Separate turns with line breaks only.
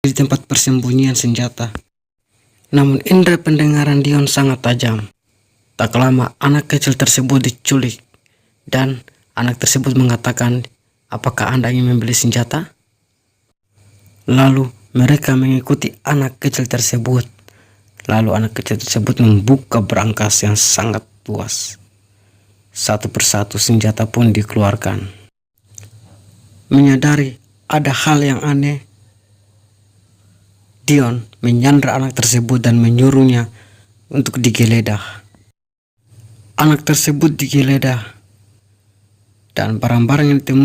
di tempat persembunyian senjata. Namun indera pendengaran Dion sangat tajam. Tak lama anak kecil tersebut diculik dan anak tersebut mengatakan, "Apakah Anda ingin membeli senjata?" Lalu mereka mengikuti anak kecil tersebut. Lalu anak kecil tersebut membuka berangkas yang sangat luas. Satu persatu senjata pun dikeluarkan. Menyadari ada hal yang aneh, Dion menyandra anak tersebut dan menyuruhnya untuk digeledah. Anak tersebut digeledah dan barang-barang yang ditemukan